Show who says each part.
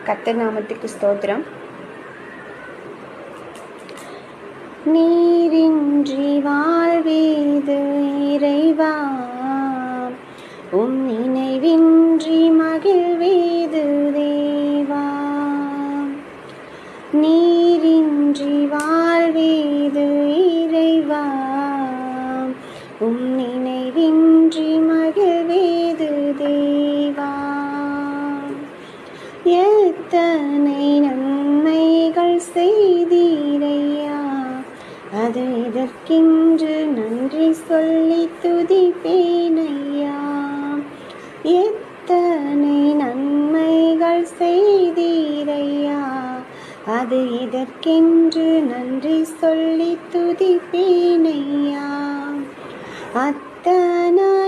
Speaker 1: கர்த்தர் நாமத்துக்கு ஸ்தோத்திரம். நீரின்றி வாழ்வேது இறைவா, உம் நினைவின்றி மகிழ்வேது தேவா. நீரின்றி வாழ்வேது இறைவா, உம் நினைவின்றி மகிழ்வேது தேவா. எத்தனை நன்மைகள் செய்தீரையா, அது இதற்கென்று நன்றி சொல்லி துதிப்பேனையா. எத்தனை நன்மைகள் செய்தீரையா, அது இதற்கென்று நன்றி சொல்லி துதிப்பேனையா. அத்தனை